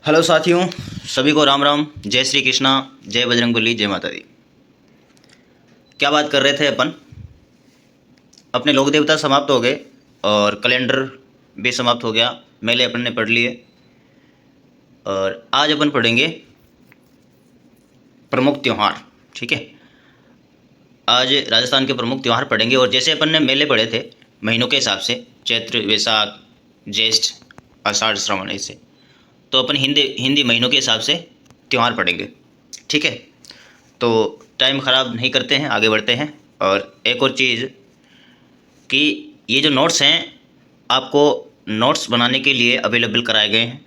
Hello साथियों, सभी को राम राम। जय श्री कृष्णा, जय बजरंगबली, जय माता दी। क्या बात कर रहे थे अपन? अपने लोक देवता समाप्त हो गए और कैलेंडर भी समाप्त हो गया। मेले अपन ने पढ़ लिए और आज अपन पढ़ेंगे प्रमुख त्यौहार। ठीक है, आज राजस्थान के प्रमुख त्यौहार पढ़ेंगे। और जैसे अपन ने मेले पढ़े थे महीनों के हिसाब से, चैत्र, वैशाख, ज्येष्ठ, आषाढ़, श्रावण, ऐसे, तो अपन हिंदी हिंदी महीनों के हिसाब से त्यौहार पढ़ेंगे। ठीक है, तो टाइम ख़राब नहीं करते हैं, आगे बढ़ते हैं। और एक और चीज़ कि ये जो नोट्स हैं, आपको नोट्स बनाने के लिए अवेलेबल कराए गए हैं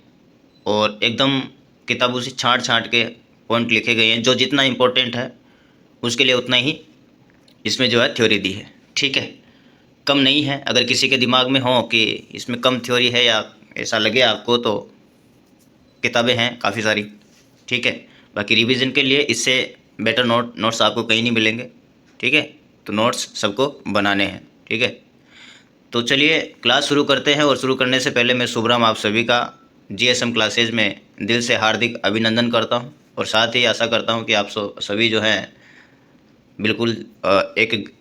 और एकदम किताबों से छांट छांट के पॉइंट लिखे गए हैं। जो जितना इम्पोर्टेंट है उसके लिए उतना ही इसमें जो है थ्योरी दी है। ठीक है, कम नहीं है। अगर किसी के दिमाग में हो कि इसमें कम थ्योरी है या ऐसा लगे आपको, तो किताबें हैं काफ़ी सारी। ठीक है, बाकी रिवीजन के लिए इससे बेटर नोट्स आपको कहीं नहीं मिलेंगे। ठीक है, तो नोट्स सबको बनाने हैं। ठीक है, तो चलिए क्लास शुरू करते हैं। और शुरू करने से पहले मैं शुभराम आप सभी का जीएसएम क्लासेज में दिल से हार्दिक अभिनंदन करता हूं और साथ ही आशा करता हूं कि आप सभी जो हैं बिल्कुल एक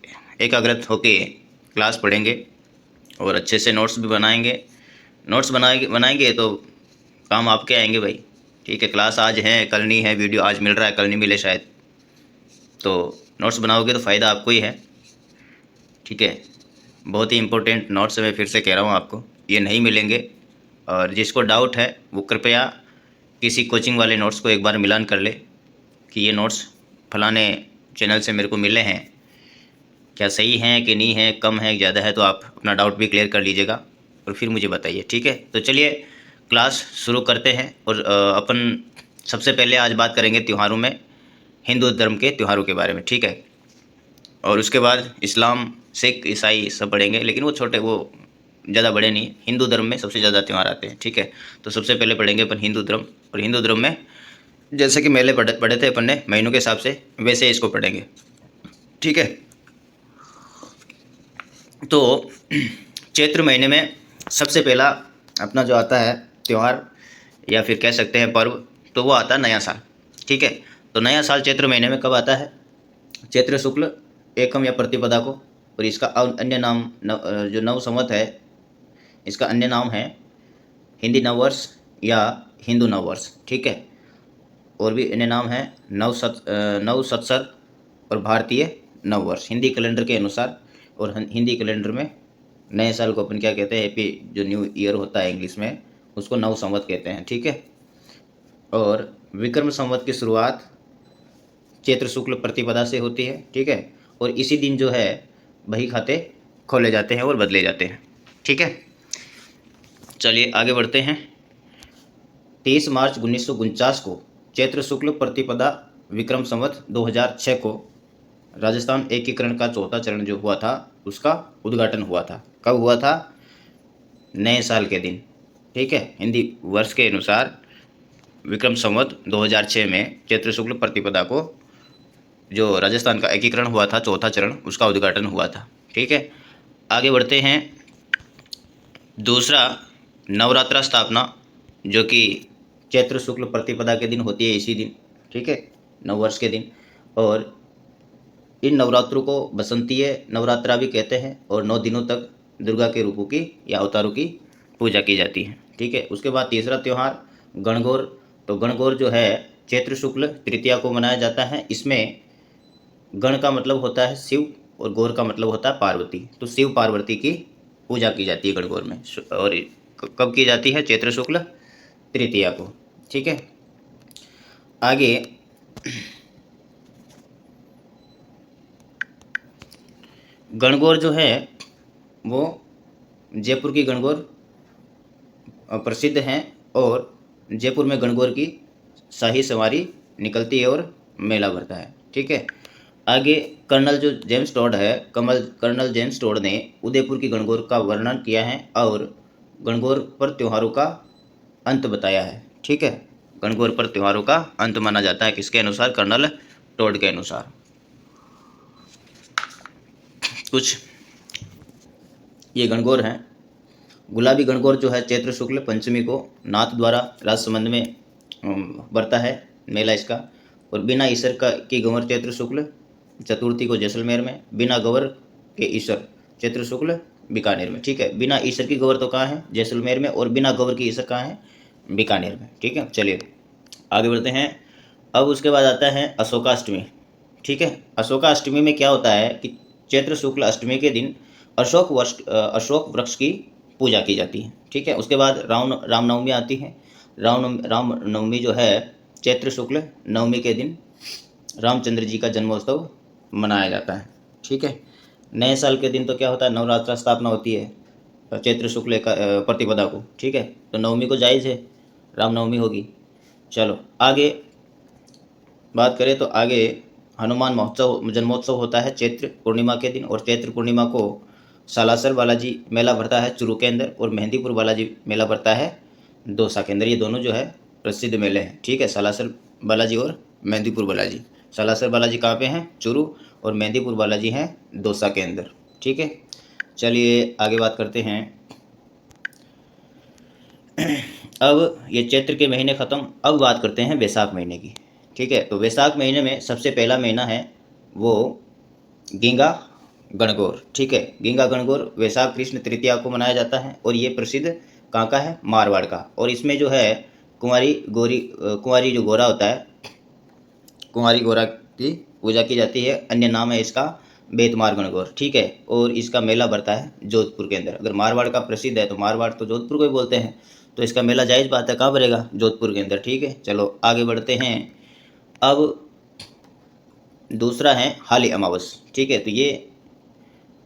एकाग्रत होकर क्लास पढ़ेंगे और अच्छे से नोट्स भी बनाएंगे। नोट्स बनाएंगे तो काम आपके आएंगे भाई। ठीक है, क्लास आज है कल नहीं है, वीडियो आज मिल रहा है कल नहीं मिले शायद, तो नोट्स बनाओगे तो फ़ायदा आपको ही है। ठीक है, बहुत ही इंपॉर्टेंट नोट्स मैं फिर से कह रहा हूँ आपको, ये नहीं मिलेंगे। और जिसको डाउट है वो कृपया किसी कोचिंग वाले नोट्स को एक बार मिलान कर ले कि ये नोट्स फलाने चैनल से मेरे को मिले हैं, क्या सही हैं कि नहीं है, कम है ज़्यादा है, तो आप अपना डाउट भी क्लियर कर लीजिएगा और फिर मुझे बताइए। ठीक है, तो चलिए क्लास शुरू करते हैं। और अपन सबसे पहले आज बात करेंगे त्योहारों में, हिंदू धर्म के त्योहारों के बारे में। ठीक है, और उसके बाद इस्लाम, सिख, ईसाई सब पढ़ेंगे, लेकिन वो छोटे, वो ज़्यादा बड़े नहीं। हिंदू धर्म में सबसे ज़्यादा त्यौहार आते हैं। ठीक है, तो सबसे पहले पढ़ेंगे अपन हिंदू धर्म। और हिंदू धर्म में जैसे कि मेले पढ़े थे अपन ने महीनों के हिसाब से, वैसे इसको पढ़ेंगे। ठीक है, तो चैत्र महीने में सबसे पहला अपना जो आता है त्यौहार या फिर कह सकते हैं पर्व, तो वो आता है नया साल। ठीक है, तो नया साल चैत्र महीने में कब आता है? चैत्र शुक्ल एकम या प्रतिपदा को। और इसका अन्य नाम जो नव संवत है, इसका अन्य नाम है हिंदी नववर्ष या हिंदू नववर्ष। ठीक है, और भी अन्य नाम है नव संवत्सर और भारतीय नववर्ष हिंदी कैलेंडर के अनुसार। और हिंदी कैलेंडर में नए साल को अपन क्या कहते हैं? हैप्पी जो न्यू ईयर होता है इंग्लिश में, उसको नव संवत कहते हैं। ठीक है, और विक्रम संवत की शुरुआत चैत्र शुक्ल प्रतिपदा से होती है। ठीक है, और इसी दिन जो है बही खाते खोले जाते हैं और बदले जाते हैं। ठीक है, चलिए आगे बढ़ते हैं। 23 मार्च 1949 को चैत्र शुक्ल प्रतिपदा विक्रम संवत 2006 को राजस्थान एकीकरण का चौथा चरण जो हुआ था, उसका उद्घाटन हुआ था। कब हुआ था? नए साल के दिन। ठीक है, हिंदी वर्ष के अनुसार विक्रम संवत 2006 में चैत्र शुक्ल प्रतिपदा को जो राजस्थान का एकीकरण हुआ था, चौथा चरण, उसका उद्घाटन हुआ था। ठीक है, आगे बढ़ते हैं। दूसरा, नवरात्रा स्थापना, जो कि चैत्र शुक्ल प्रतिपदा के दिन होती है, इसी दिन। ठीक है, नववर्ष के दिन। और इन नवरात्रों को बसंतीय नवरात्रा भी कहते हैं और 9 दिनों तक दुर्गा के रूपों की या अवतारों की पूजा की जाती है। ठीक है, उसके बाद तीसरा त्यौहार गणगौर। तो गणगौर जो है चैत्र शुक्ल तृतीया को मनाया जाता है। इसमें गण का मतलब होता है शिव और गौर का मतलब होता है पार्वती। तो शिव पार्वती की पूजा की जाती है गणगौर में। और कब की जाती है? चैत्र शुक्ल तृतीया को। ठीक है, आगे गणगौर जो है वो जयपुर की गणगौर प्रसिद्ध हैं और जयपुर में गणगौर की शाही सवारी निकलती है और मेला भरता है। ठीक है, आगे कर्नल जो जेम्स टोड है, कर्नल जेम्स टोड ने उदयपुर की गणगौर का वर्णन किया है और गणगौर पर त्योहारों का अंत बताया है। ठीक है, गणगौर पर त्योहारों का अंत माना जाता है, किसके अनुसार? कर्नल टोड के अनुसार। कुछ ये गणगौर हैं। गुलाबी गणगौर जो है चैत्र शुक्ल पंचमी को नाथ द्वारा राजसमंद में बढ़ता है मेला इसका। और बिना ईसर का की गंवर चैत्र शुक्ल चतुर्थी को जैसलमेर में, बिना गंवर के ईसर चैत्र शुक्ल बीकानेर में। ठीक है, बिना ईसर की गंवर तो कहाँ है? जैसलमेर में। और बिना गंवर की ईसर कहाँ है? बीकानेर में। ठीक है, चलिए आगे बढ़ते हैं। अब उसके बाद आता है अशोकाष्टमी। ठीक है, अशोकाष्टमी में क्या होता है कि चैत्र शुक्ल अष्टमी के दिन अशोक वृक्ष की पूजा की जाती है। ठीक है, उसके बाद रामनवमी आती है। रामनवमी जो है चैत्र शुक्ल नवमी के दिन रामचंद्र जी का जन्मोत्सव मनाया जाता है। ठीक है, नए साल के दिन तो क्या होता है? नवरात्र स्थापना होती है चैत्र शुक्ल का प्रतिपदा को। ठीक है, तो नवमी को जायज़ है, रामनवमी होगी। चलो आगे बात करें तो आगे हनुमान महोत्सव जन्मोत्सव होता है चैत्र पूर्णिमा के दिन। और चैत्र पूर्णिमा को सालासर बालाजी मेला भरता है चूरू के अंदर, और मेहंदीपुर बालाजी मेला भरता है दौसा के अंदर। ये दोनों जो है प्रसिद्ध मेले हैं। ठीक है, सालासर बालाजी और मेहंदीपुर बालाजी। सालासर बालाजी कहाँ पे हैं? चूरू। और मेहंदीपुर बालाजी हैं दौसा के अंदर। ठीक है, चलिए आगे बात करते हैं। अब ये चैत्र के महीने ख़त्म, अब बात करते हैं वैशाख महीने की। ठीक है, तो वैशाख महीने में सबसे पहला महीना है वो गींगा गणगौर। ठीक है, गींगा गणगौर वैशाख कृष्ण तृतीया को मनाया जाता है। और ये प्रसिद्ध कहाँ का है? मारवाड़ का। और इसमें जो है कुंवारी जो गोरा होता है, कुंवारी गोरा की पूजा की जाती है। अन्य नाम है इसका बेतमार गणगौर। ठीक है, और इसका मेला भरता है जोधपुर के अंदर। अगर मारवाड़ का प्रसिद्ध है तो मारवाड़ तो जोधपुर को ही बोलते हैं, तो इसका मेला जायज़ बात है, कहाँ भरेगा? जोधपुर के अंदर। ठीक है, चलो आगे बढ़ते हैं। अब दूसरा है हाली अमावस। ठीक है, तो ये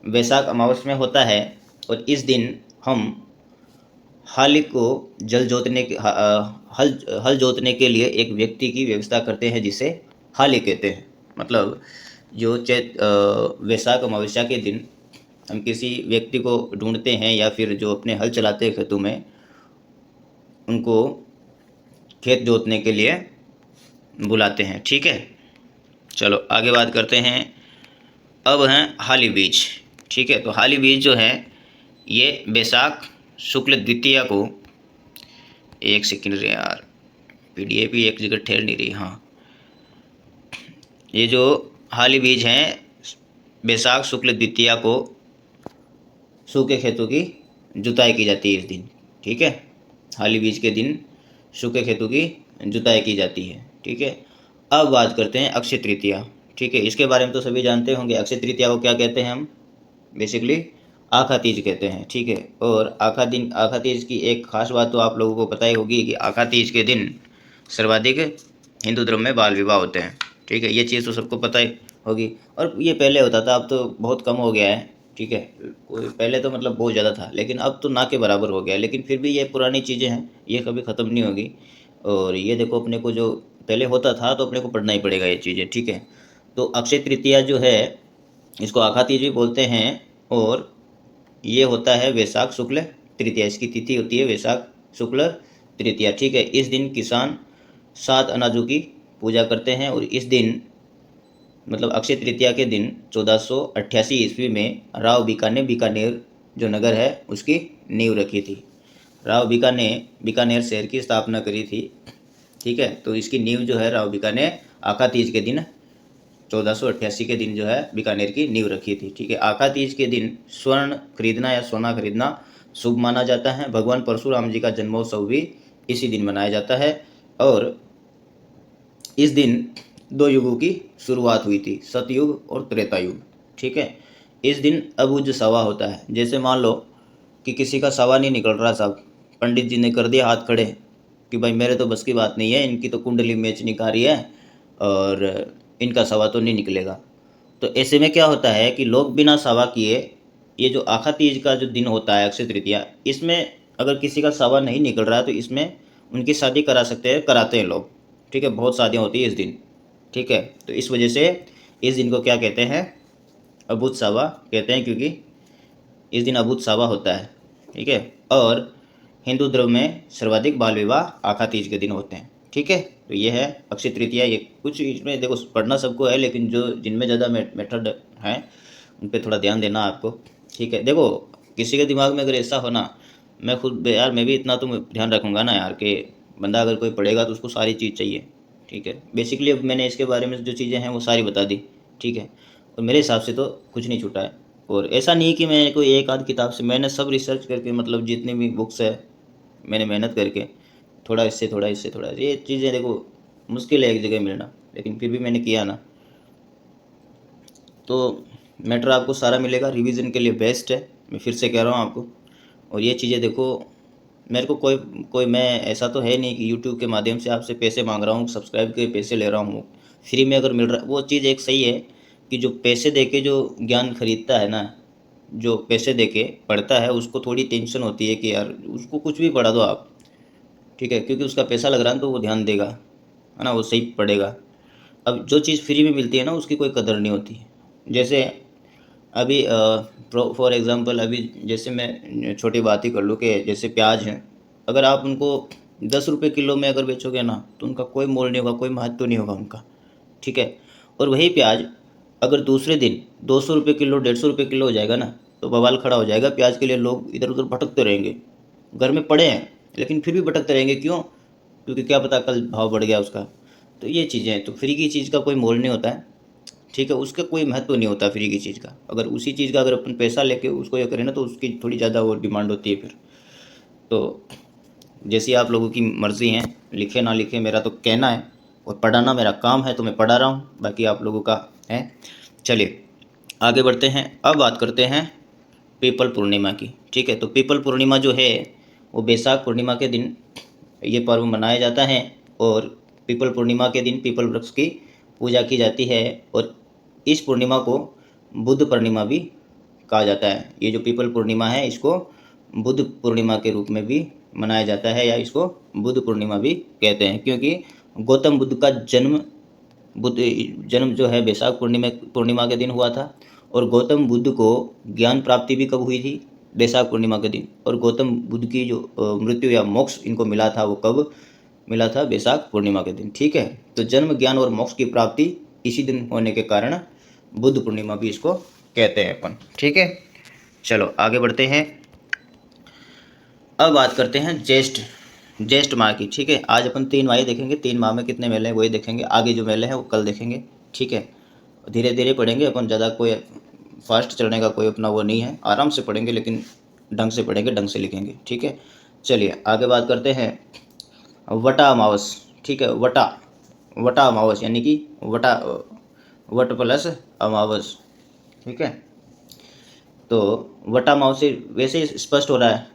वैशाख अमावस में होता है। और इस दिन हम हाली को हल जोतने के लिए एक व्यक्ति की व्यवस्था करते हैं जिसे हाली कहते हैं। मतलब जो वैशाख अमावस्या के दिन हम किसी व्यक्ति को ढूंढते हैं या फिर जो अपने हल चलाते हैं खेतों में, उनको खेत जोतने के लिए बुलाते हैं। ठीक है, चलो आगे बात करते हैं। अब हैं हाली बीज। ठीक है, तो हाली बीज जो है ये वैशाख शुक्ल द्वितीया को, एक सेकंड रे यार, पीडीएफ ही एक जगह ठहर नहीं रही। हाँ, ये जो हाली बीज हैं वैशाख शुक्ल द्वितीया को सूखे खेतों की जुताई की जाती है इस दिन। ठीक है, हाली बीज के दिन सूखे खेतों की जुताई की जाती है। ठीक है, अब बात करते हैं अक्षय तृतीया। ठीक है, इसके बारे में तो सभी जानते होंगे। अक्षय तृतीया को क्या कहते हैं? हम बेसिकली आखा तीज कहते हैं। ठीक है, और आखा तीज की एक खास बात तो आप लोगों को पता ही होगी कि आखा तीज के दिन सर्वाधिक हिंदू धर्म में बाल विवाह होते हैं। ठीक है, ये चीज़ तो सबको पता ही होगी। और ये पहले होता था, अब तो बहुत कम हो गया है। ठीक है, पहले तो मतलब बहुत ज़्यादा था, लेकिन अब तो ना के बराबर हो गया है। लेकिन फिर भी ये पुरानी चीज़ें हैं, ये कभी ख़त्म नहीं होगी। और ये देखो, अपने को जो पहले होता था तो अपने को पढ़ना ही पड़ेगा ये चीज़ें। ठीक है, तो अक्षय तृतीया जो है इसको आखा तीज भी बोलते हैं। और ये होता है वैशाख शुक्ल तृतीया, इसकी तिथि होती है वैशाख शुक्ल तृतीया। ठीक है, इस दिन किसान 7 अनाजों की पूजा करते हैं। और इस दिन मतलब अक्षय तृतीया के दिन 1488 ईस्वी में राव बीकानेर जो नगर है उसकी नींव रखी थी। राव बीकानेर शहर की स्थापना करी थी। ठीक है, तो इसकी नींव जो है राव बीकानेर आखा तीज के दिन 1488 के दिन जो है बीकानेर की नींव रखी थी। ठीक है, आखा तीज के दिन स्वर्ण खरीदना या सोना खरीदना शुभ माना जाता है। भगवान परशुराम जी का जन्मोत्सव भी इसी दिन मनाया जाता है। और इस दिन 2 युगों की शुरुआत हुई थी, सतयुग और त्रेता युग। ठीक है, इस दिन अबुझ सवा होता है। जैसे मान लो कि किसी का सवा नहीं निकल रहा साहब, पंडित जी ने कर दिया हाथ खड़े कि भाई मेरे तो बस की बात नहीं है, इनकी तो कुंडली मैच नहीं कर रही है और इनका सवा तो नहीं निकलेगा। तो ऐसे में क्या होता है कि लोग बिना सवा किए, ये जो आखा तीज का जो दिन होता है अक्षय तृतीया, इसमें अगर किसी का सवा नहीं निकल रहा है तो इसमें उनकी शादी करा सकते हैं, कराते हैं लोग। ठीक है, बहुत शादियाँ होती है इस दिन। ठीक है, तो इस वजह से इस दिन को क्या कहते हैं? अबूझ सावा कहते हैं, क्योंकि इस दिन अबूझ सावा होता है। ठीक है, और हिंदू धर्म में सर्वाधिक बाल विवाह आखा तीज के दिन होते हैं। ठीक है, तो ये है अक्षय तृतीया। ये कुछ इसमें देखो पढ़ना सबको है, लेकिन जो जिनमें ज़्यादा मेथड हैं उन पर थोड़ा ध्यान देना आपको। ठीक है, देखो किसी के दिमाग में अगर ऐसा हो ना, मैं खुद यार मैं भी इतना तो ध्यान रखूँगा ना यार कि बंदा अगर कोई पढ़ेगा तो उसको सारी चीज़ चाहिए, ठीक है। बेसिकली अब मैंने इसके बारे में जो चीज़ें हैं वो सारी बता दी, ठीक है। और मेरे हिसाब से तो कुछ नहीं छूटा है। और ऐसा नहीं कि मैं कोई एक आध किताब से, मैंने सब रिसर्च करके, मतलब जितनी भी बुक्स है मैंने मेहनत करके, थोड़ा इससे थोड़ा इससे थोड़ा, ये चीज़ें देखो मुश्किल है एक जगह मिलना, लेकिन फिर भी मैंने किया ना। तो मैटर आपको सारा मिलेगा, रिवीजन के लिए बेस्ट है, मैं फिर से कह रहा हूँ आपको। और ये चीज़ें देखो, मेरे को कोई कोई मैं ऐसा तो है नहीं कि यूट्यूब के माध्यम से आपसे पैसे मांग रहा हूँ, सब्सक्राइब के पैसे ले रहा हूँ। फ्री में अगर मिल रहा, वो चीज़ एक सही है कि जो पैसे दे के जो ज्ञान खरीदता है ना, जो पैसे दे के पढ़ता है, उसको थोड़ी टेंशन होती है कि यार उसको कुछ भी पढ़ा दो आप, ठीक है, क्योंकि उसका पैसा लग रहा है तो वो ध्यान देगा, है ना, वो सही पढ़ेगा। अब जो चीज़ फ्री में मिलती है ना, उसकी कोई कदर नहीं होती। जैसे अभी फॉर एग्ज़ाम्पल, अभी जैसे मैं छोटी बात ही कर लूँ कि जैसे प्याज हैं, अगर आप उनको 10 रुपये किलो में अगर बेचोगे ना, तो उनका कोई मोल नहीं होगा, कोई महत्व नहीं होगा उनका, ठीक है। और वही प्याज अगर दूसरे दिन 200 रुपये किलो, 150 रुपये किलो हो जाएगा ना, तो बवाल खड़ा हो जाएगा प्याज के लिए। लोग इधर उधर भटकते रहेंगे, घर में पड़े हैं लेकिन फिर भी भटकते रहेंगे, क्यों? क्योंकि क्या पता कल भाव बढ़ गया उसका। तो ये चीज़ें हैं, तो फ्री की चीज़ का कोई मोल नहीं होता है, ठीक है, उसका कोई महत्व नहीं होता फ्री की चीज़ का। अगर उसी चीज़ का अगर अपन पैसा लेके उसको ये करें ना, तो उसकी थोड़ी ज़्यादा वो डिमांड होती है फिर। तो जैसी आप लोगों की मर्ज़ी है, लिखे ना लिखे, मेरा तो कहना है और पढ़ाना मेरा काम है, तो मैं पढ़ा रहा हूँ, बाकी आप लोगों का है। चलिए आगे बढ़ते हैं। अब बात करते हैं पीपल पूर्णिमा की, ठीक है। तो पीपल पूर्णिमा जो है वो बैसाख पूर्णिमा के दिन ये पर्व मनाया जाता है। और पीपल पूर्णिमा के दिन पीपल वृक्ष की पूजा की जाती है। और इस पूर्णिमा को बुद्ध पूर्णिमा भी कहा जाता है। ये जो पीपल पूर्णिमा है, इसको बुद्ध पूर्णिमा के रूप में भी मनाया जाता है, या इसको बुद्ध पूर्णिमा भी कहते हैं, क्योंकि गौतम बुद्ध का बुद्ध जन्म जो है बैसाख पूर्णिमा के दिन हुआ था। और गौतम बुद्ध को ज्ञान प्राप्ति भी कब हुई थी? बैसाख पूर्णिमा के दिन। और गौतम बुद्ध की जो मृत्यु या मोक्ष इनको मिला था, वो कब मिला था? बैसाख पूर्णिमा के दिन, ठीक है। तो जन्म, ज्ञान और मोक्ष की प्राप्ति इसी दिन होने के कारण बुद्ध पूर्णिमा भी इसको कहते हैं अपन, ठीक है। चलो आगे बढ़ते हैं। अब बात करते हैं ज्येष्ठ माह की, ठीक है। आज अपन 3 माह देखेंगे, 3 माह में कितने मेले हैं वही देखेंगे। आगे जो मेले हैं वो कल देखेंगे, ठीक है। धीरे धीरे पढ़ेंगे अपन, ज़्यादा कोई फास्ट चलने का कोई अपना वो नहीं है, आराम से पढ़ेंगे, लेकिन ढंग से पढ़ेंगे, ढंग से लिखेंगे, ठीक है। चलिए आगे बात करते हैं वटा अमावस, ठीक है। वटा अमावस यानी कि वट प्लस अमावस, ठीक है। तो वटा अमावस से वैसे ही स्पष्ट हो रहा है,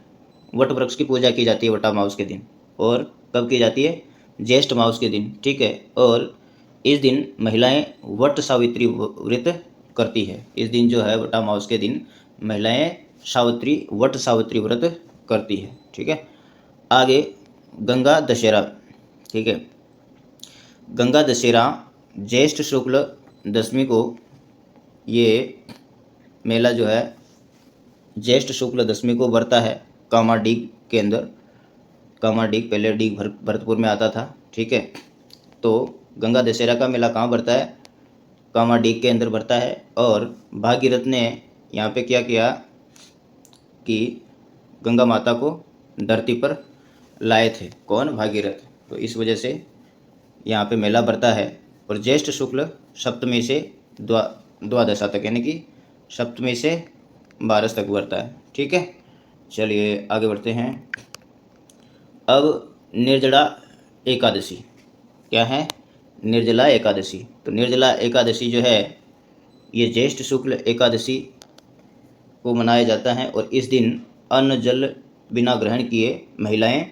वट वृक्ष की पूजा की जाती है वटा अमावस के दिन। और कब की जाती है? ज्येष्ठ अमावस के दिन, ठीक है। और इस दिन महिलाएं वट सावित्री व्रत करती है। इस दिन जो है वटा अमावस के दिन महिलाएं वट सावित्री व्रत करती है, ठीक है। आगे गंगा दशहरा, ठीक है। गंगा दशहरा ज्येष्ठ शुक्ल दशमी को, ये मेला जो है ज्येष्ठ शुक्ल दशमी को बढ़ता है कामाडीग के अंदर। कामाडीग पहले डीग भरतपुर में आता था, ठीक है। तो गंगा दशहरा का मेला कहाँ बढ़ता है? कामाडीग के अंदर बढ़ता है। और भागीरथ ने यहाँ पे क्या किया कि गंगा माता को धरती पर लाए थे। कौन? भागीरथ। तो इस वजह से यहाँ पे मेला बढ़ता है। और ज्येष्ठ शुक्ल सप्तमी से द्वादशा तक, यानी कि सप्तमी से 12 तक बढ़ता है, ठीक है। चलिए आगे बढ़ते हैं। अब निर्जला एकादशी, क्या है? निर्जला एकादशी। तो निर्जला एकादशी जो है ये ज्येष्ठ शुक्ल एकादशी को मनाया जाता है। और इस दिन अन्न जल बिना ग्रहण किए महिलाएं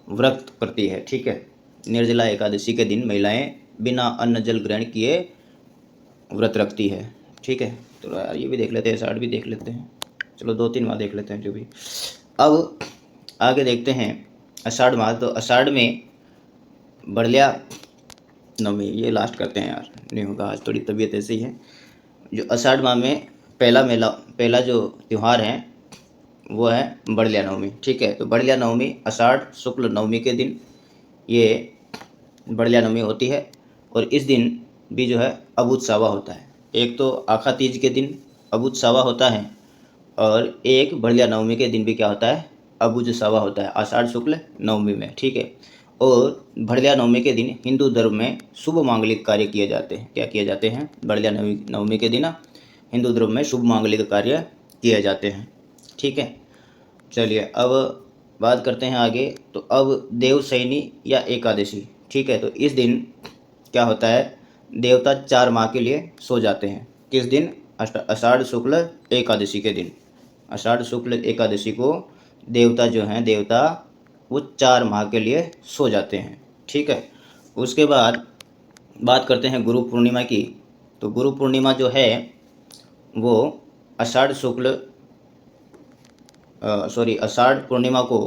व्रत करती है, ठीक है। निर्जला एकादशी के दिन महिलाएं बिना अन्न जल ग्रहण किए व्रत रखती है, ठीक है। तो यार ये भी देख लेते हैं, आषाढ़ भी देख लेते हैं। चलो 2-3 माह देख लेते हैं जो भी। अब आगे देखते हैं आषाढ़ माह। तो आषाढ़ में बड़लिया नवमी, ये लास्ट करते हैं यार, नहीं होगा आज, थोड़ी तबीयत ऐसी है। जो आषाढ़ माह में पहला जो त्यौहार है वो है बड़लिया नवमी, ठीक है। तो बड़लिया नवमी आषाढ़ शुक्ल नवमी के दिन ये बड़लिया नवमी होती है। और इस दिन भी जो है अबूझ सावा होता है। एक तो आखा तीज के दिन अबूझ सावा होता है, और एक बड़लिया नवमी के दिन भी क्या होता है? अबूझ सावा होता है, आषाढ़ शुक्ल नवमी में, ठीक है। और भरदिया नवमी के दिन हिंदू धर्म में शुभ मांगलिक कार्य किए जाते हैं। क्या किए जाते हैं? भरदिया नवमी के दिन हिंदू धर्म में शुभ मांगलिक कार्य किए जाते हैं। ठीक है, चलिए अब बात करते हैं आगे। तो अब देवशयनी या एकादशी, ठीक है, तो इस दिन क्या होता है, देवता 4 माह के लिए सो जाते हैं। किस दिन? आषाढ़ शुक्ल एकादशी के दिन। आषाढ़ शुक्ल एकादशी को देवता जो हैं, देवता वो 4 माह के लिए सो जाते हैं। ठीक है, उसके बाद बात करते हैं गुरु पूर्णिमा की। तो गुरु पूर्णिमा जो है वो आषाढ़ शुक्ल आषाढ़ पूर्णिमा को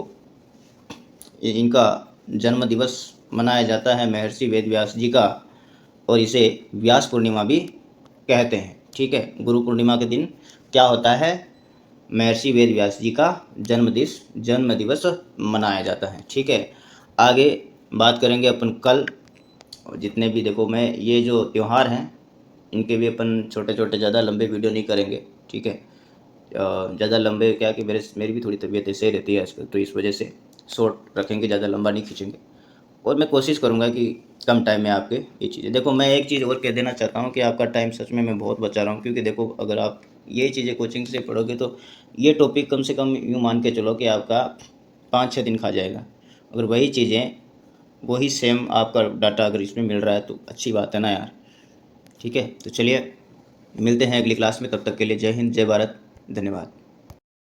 इनका जन्म दिवस मनाया जाता है महर्षि वेद व्यास जी का, और इसे व्यास पूर्णिमा भी कहते हैं। ठीक है, गुरु पूर्णिमा के दिन क्या होता है, महर्षि वेद व्यास जी का जन्म दिवस मनाया जाता है। ठीक है, आगे बात करेंगे अपन कल। और जितने भी देखो, मैं ये जो त्यौहार हैं इनके भी अपन छोटे छोटे, ज़्यादा लंबे वीडियो नहीं करेंगे। ठीक है, ज़्यादा लंबे क्या कि मेरी भी थोड़ी तबीयत ऐसे ही रहती है आजकल, तो इस वजह से शॉर्ट रखेंगे, ज़्यादा लंबा नहीं खींचेंगे। और मैं कोशिश करूँगा कि कम टाइम में आपके ये चीज़ें, देखो मैं एक चीज़ और कह देना चाहता हूँ कि आपका टाइम सच में मैं बहुत बचा रहा हूँ। क्योंकि देखो, अगर आप ये चीज़ें कोचिंग से पढ़ोगे तो ये टॉपिक कम से कम यूँ मान के चलो कि आपका 5-6 दिन खा जाएगा। अगर वही चीज़ें, वही सेम आपका डाटा अगर इसमें मिल रहा है तो अच्छी बात है ना यार। ठीक है, तो चलिए मिलते हैं अगली क्लास में, तब तक के लिए जय हिंद, जय भारत, धन्यवाद।